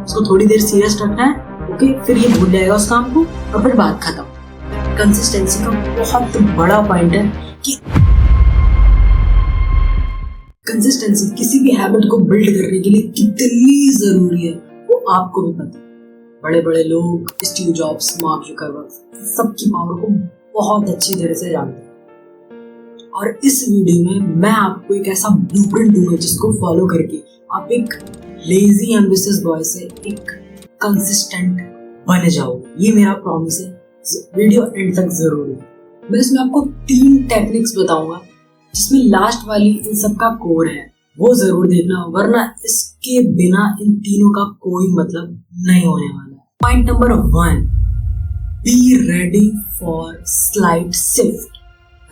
उसको थोड़ी देर सीरियस रखना है, ओके, फिर ये भूल जाएगा उस काम को और फिर बात खत्म। कंसिस्टेंसी का बहुत बड़ा पॉइंट है कि कंसिस्टेंसी किसी भी हैबिट को बिल्ड करने के लिए कितनी जरूरी है वो आपको भी पता है। बड़े बड़े लोग, स्टीव जॉब्स, मार्क जुकरबर्ग, सबकी पावर को बहुत अच्छी तरह से जानते हैं। और इस वीडियो में मैं आपको एक ऐसा ब्लूप्रिंट दूंगा जिसको फॉलो करके आप एक लेजी एम्बिशियस बॉय से एक कंसिस्टेंट बन जाओगे। ये मेरा प्रॉमिस है, वीडियो एंड तक जरूर है। मैं इसमें आपको 3 टेक्निक्स बताऊंगा जिसमें लास्ट वाली इन सब का कोर है, वो जरूर देखना, वरना इसके बिना इन तीनों का कोई मतलब नहीं होने वाला है। Point number 1, be ready for slight shift.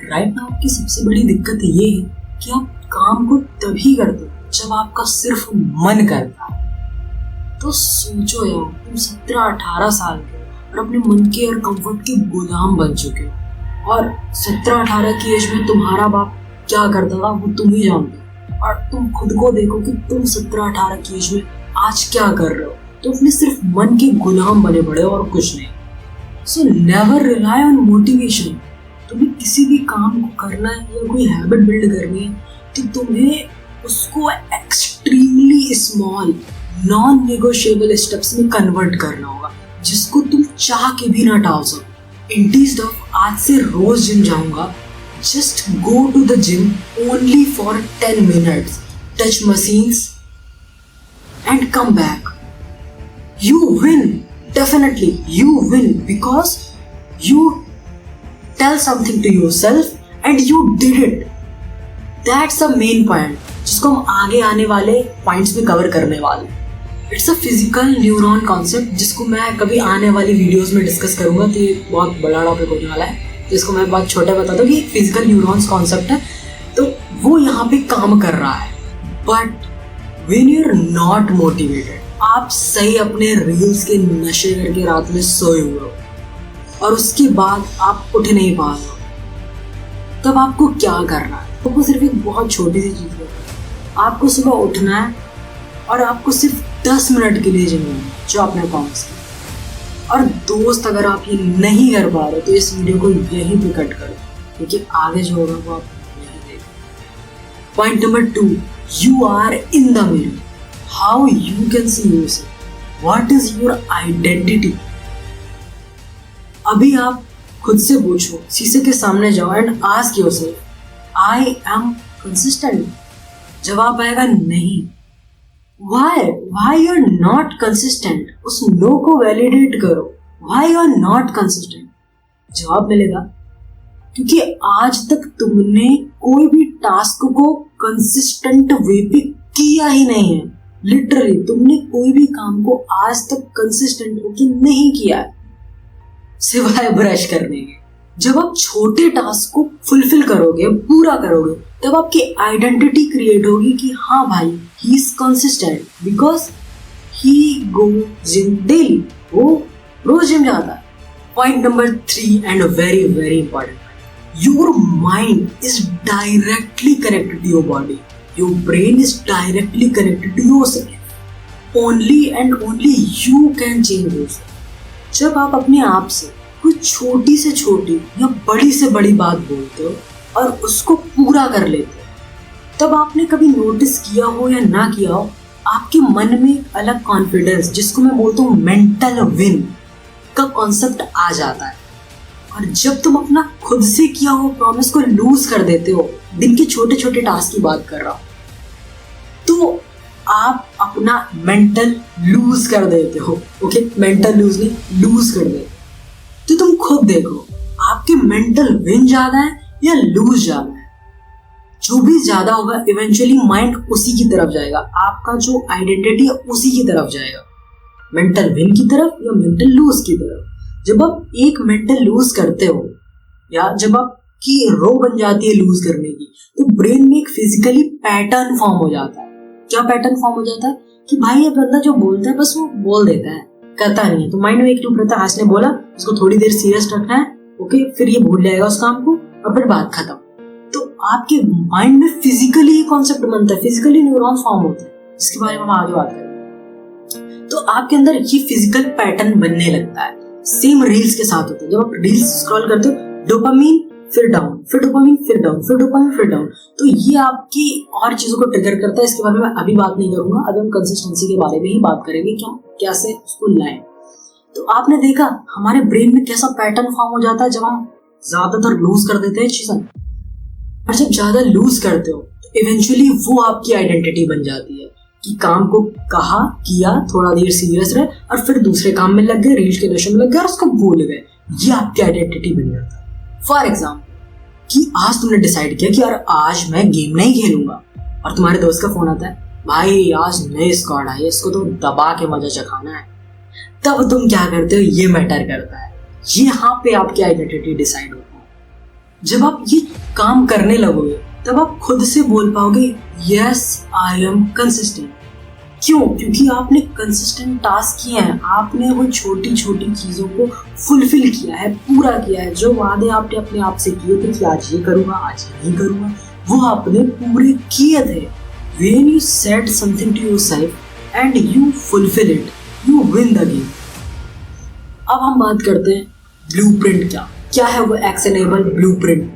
Right now आपकी सबसे बड़ी दिक्कत ये है कि आप काम को तभी करते हो जब आपका सिर्फ मन करता है। तो सोचो यार, तुम 17-18 साल के और अपने मन के और कंफर्ट के गुलाम बन चुके हो, और 17-18 की एज में तुम्हारा बाप क्या करता था वो तुम ही जानते हो, और तुम खुद को देखो कि तुम 17-18 की एज में आज क्या कर रहे हो। तो अपने सिर्फ मन के गुलाम बने पड़े और कुछ नहीं। So never rely on motivation. तुम्हें किसी भी काम को करना है या कोई हैबिट बिल्ड करनी है तो तुम्हें उसको extremely small non negotiable steps में कन्वर्ट करना होगा, जिसको तुम चाह के भी ना टाल सको। इंटीज ऑफ आज से रोज जिम जाऊंगा, just go to the gym only for 10 minutes, touch machines and come back. You win, definitely you win, because you tell something to yourself and you did it. That's the main point जिसको हम आगे आने वाले points में cover करने वाले हैं। It's a physical neuron concept जिसको मैं कभी आने वाली वीडियोस में डिस्कस करूंगा, तो ये बहुत बड़ा टॉपिक होने वाला है, जिसको मैं बहुत छोटा बताता हूँ कि फिजिकल न्यूरॉन्स कॉन्सेप्ट है, तो वो यहाँ पे काम कर रहा है। But when you are not motivated, आप सही अपने रील्स के नशे करके रात में सोए हुए हो और उसके बाद आप उठ नहीं पा रहे हो, तब आपको क्या करना है? आपको सिर्फ एक बहुत छोटी सी चीज़ है, आपको सुबह उठना है और आपको सिर्फ 10 मिनट के लिए जिम जाना है, जो आपने प्रॉमिस किया। और दोस्त, अगर आप ये नहीं कर पा रहे तो इस वीडियो को यहीं पे कट करो, क्योंकि आगे जो होगा वो आप नहीं देखेंगे। Point number 2, you are in the mirror. How you can see yourself, what is your identity. अभी आप खुद से पूछो, शीशे के सामने जाओ and ask yourself, I am consistent. जवाब आएगा नहीं। Why you are not consistent? उस नो को वैलिडेट करो। Why you are not consistent? जवाब मिलेगा क्योंकि आज तक तुमने कोई भी टास्क को कंसिस्टेंट वे पे किया ही नहीं है। लिटरली तुमने कोई भी काम को आज तक कंसिस्टेंट होके नहीं किया है, सिवाय ब्रश करने के। जब आप छोटे टास्क को फुलफिल करोगे, पूरा करोगे, तब आपकी आइडेंटिटी क्रिएट होगी कि हाँ भाई, he is consistent because he go gym daily, वो रोज जिम जाता है। Point number 3 and very very important, your mind is directly connected to your body, your brain is directly connected to yourself. Only and only you can change yourself. जब आप अपने आप से कोई छोटी से छोटी या बड़ी से बड़ी बात बोलते हो और उसको पूरा कर लेते हो, तब आपने कभी नोटिस किया हो या ना किया हो, आपके मन में एक अलग कॉन्फिडेंस, जिसको मैं बोलता हूँ मेंटल विन का कॉन्सेप्ट आ जाता है। और जब तुम अपना खुद से किया हो प्रॉमिस को लूज कर देते हो, दिन के छोटे छोटे टास्क की बात कर रहा हूँ, तो आप अपना मेंटल लूज कर देते हो। ओके, मेंटल लूज नहीं, लूज कर देते। तो तुम खुद देखो, आपके मेंटल विन ज्यादा है या लूज ज्यादा है। जो भी ज्यादा होगा इवेंचुअली माइंड उसी की तरफ जाएगा, आपका जो आइडेंटिटी है उसी की तरफ जाएगा, मेंटल विन की तरफ या मेंटल लूज की तरफ। जब आप एक मेंटल लूज करते हो या जब आपकी रो बन जाती है लूज करने की, तो ब्रेन में एक फिजिकली पैटर्न फॉर्म हो जाता है। क्या पैटर्न फॉर्म हो जाता है कि भाई ये बंदा जो बोलता है बस वो बोल देता है, करता नहीं है। तो माइंड में एक लूप रहता है, आज ने बोला, उसको थोड़ी देर सीरियस रखना है, ओके, फिर ये भूल जाएगा उस काम को और फिर बात खत्म। तो आपके माइंड में फिजिकली ये कॉन्सेप्ट बनता है, फिजिकली न्यूरॉन्स फॉर्म होते हैं, जिसके बारे में हम आगे बात करेंगे। तो आपके अंदर ये फिजिकल पैटर्न बनने लगता है। सेम रील्स के साथ होता है, जब आप रील्स स्क्रॉल करते हो डोपामीन फिर डाउन, फिर डोपामीन फिर डाउन, फिर डोपामीन फिर डाउन, तो ये आपकी और चीजों को ट्रिगर करता है। इसके बारे में अभी बात नहीं करूंगा, अभी हम कंसिस्टेंसी के बारे में ही बात करेंगे, क्या कैसे उसको लाएं। तो आपने देखा हमारे ब्रेन में कैसा पैटर्न फॉर्म हो जाता है जब हम ज्यादातर लूज कर देते हैं चीजें, और जब ज्यादा लूज करते हो तो इवेंचुअली वो आपकी आइडेंटिटी बन जाती है कि काम को कहा किया, थोड़ा देर सीरियस रहे और फिर दूसरे काम में लग गए, रील्स के नशे में लग गए और उसको भूल गए। ये आपकी आइडेंटिटी बन जाता है। फॉर एग्जाम्पल कि आज तुमने डिसाइड किया कि यार आज मैं गेम नहीं खेलूंगा, और तुम्हारे दोस्त का फोन आता है, भाई आज नए स्क्वाड आई है, इसको तो दबा के मजा चखाना है। तब तुम क्या करते हो, ये मैटर करता है। यहाँ पे आपकी आइडेंटिटी डिसाइड होती है। जब आप ये काम करने लगोगे तब आप खुद से बोल पाओगे यस आई एम कंसिस्टेंट। क्यों? क्योंकि आपने कंसिस्टेंट टास्क किए हैं, आपने वो छोटी छोटी चीजों को फुलफिल किया है, पूरा किया है। जो वादे आपने अपने आप से किए थे कि आज ये करूंगा, आज ये नहीं करूंगा, वो आपने पूरे किए थे। When you said something to yourself and you fulfill it, you win the game. अब हम बात करते हैं ब्लूप्रिंट। क्या है वो एक्शनेबल ब्लूप्रिंट?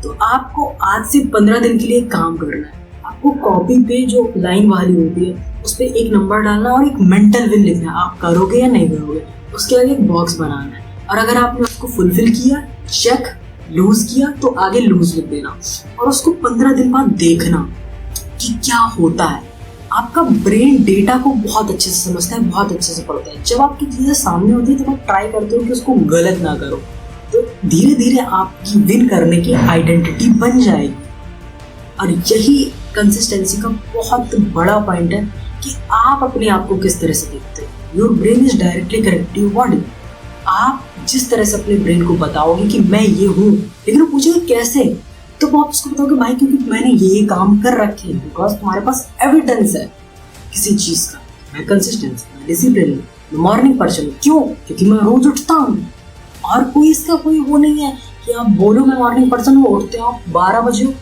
तो आपको आज से 15 दिन के लिए काम करना है। आपको कॉपी पे जो लाइन वाली होती है उस पर एक नंबर डालना और एक मेंटल विन लिखना है। आप करोगे या नहीं करोगे, उसके आगे एक बॉक्स बनाना है, और अगर आपने उसको फुलफिल किया चेक, लूज किया तो आगे लूज लिख देना, और उसको 15 दिन बाद देखना कि क्या होता है। आपका ब्रेन डेटा को बहुत अच्छे से समझता है, बहुत अच्छे से पढ़ता है। जब आपकी चीजें सामने होती है तो आप ट्राई करते हो कि उसको गलत ना करो, तो धीरे धीरे आपकी विन करने की आइडेंटिटी बन जाएगी। और यही कंसिस्टेंसी का बहुत बड़ा पॉइंट है कि आप अपने आप को किस तरह से देखते हो। Your brain is directly connected to your body. आप जिस तरह से अपने ब्रेन को बताओगे कि मैं ये हूँ, लेकिन वो पूछेगा कैसे, तो आप उसको बताओगे भाई क्योंकि मैंने ये काम कर रखे हैं, बिकॉज तुम्हारे पास एविडेंस है किसी चीज का। मैं कंसिस्टेंट, मैं डिसिप्लिन, मैं मॉर्निंग पर्सन। क्यों? क्योंकि मैं रोज उठता हूँ। और कोई इसका कोई वो नहीं है कि आप बोलो मैं मॉर्निंग पर्सन हूँ, उठते हो आप 12 बजे हो,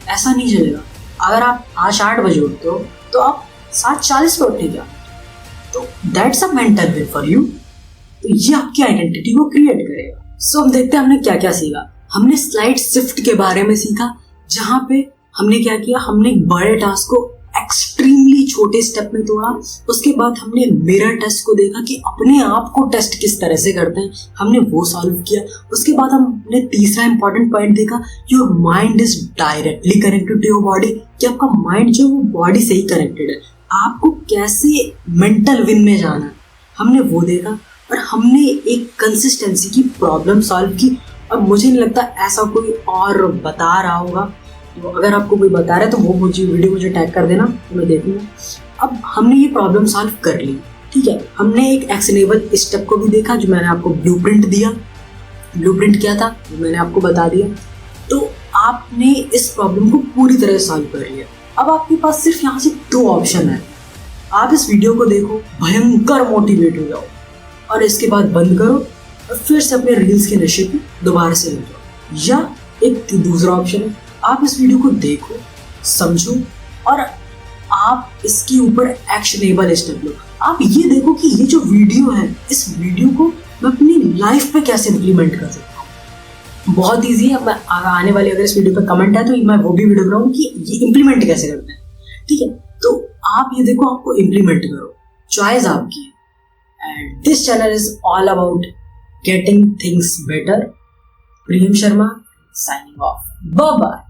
ऐसा नहीं चलेगा। अगर आप आज 8 बजे उठते हो तो आप 7:40 पे उठेगा, तो that's a mental win for you. तो ये आपकी आइडेंटिटी को क्रिएट करेगा। सो हम देखते हैं हमने क्या क्या सीखा। हमने स्लाइड शिफ्ट के बारे में सीखा, जहां पे हमने क्या किया, हमने एक बड़े टास्क को एक्सट्रीमली छोटे स्टेप में तोड़ा। उसके बाद हमने मिरर टेस्ट को देखा कि अपने आप को टेस्ट किस तरह से करते हैं, हमने वो सॉल्व किया। उसके बाद हमने तीसरा इंपॉर्टेंट पॉइंट देखा, your mind is directly connected to your body, कि आपका माइंड जो वो बॉडी से ही कनेक्टेड है। आपको कैसे मेंटल विन में जाना है हमने वो देखा, और हमने एक कंसिस्टेंसी की प्रॉब्लम सॉल्व की। और मुझे नहीं लगता ऐसा कोई और बता रहा होगा, तो अगर आपको कोई बता रहा है तो वो मुझे वीडियो मुझे टैग कर देना, तो मैं देखूंगा। अब हमने ये प्रॉब्लम सॉल्व कर ली, ठीक है। हमने एक एक्शनेबल स्टेप को भी देखा, जो मैंने आपको ब्लूप्रिंट दिया। ब्लूप्रिंट क्या था वो मैंने आपको बता दिया। तो आपने इस प्रॉब्लम को पूरी तरह सॉल्व कर लिया। अब आपके पास सिर्फ यहाँ से 2 ऑप्शन है। आप इस वीडियो को देखो, भयंकर मोटिवेट हो जाओ, और इसके बाद बंद करो और फिर से अपने रील्स के नशे पे दोबारा से लग जाओ। या एक दूसरा ऑप्शन है, आप इस वीडियो को देखो, समझो, और आप इसके ऊपर एक्शनेबल स्टेप लो। आप ये देखो कि ये जो वीडियो है, इस वीडियो को मैं अपनी लाइफ पे कैसे इम्प्लीमेंट कर सकता हूँ। बहुत ईजी है। मैं आने वाले अगर इस वीडियो पे कमेंट है तो मैं वो भी वीडियो बनाऊँ कि ये इम्प्लीमेंट कैसे करते हैं, ठीक है। तो आप ये देखो, आपको इम्प्लीमेंट करो, चॉइस आपकी है। And this channel is all about getting things better. Priyam Sharma signing off. Bye bye.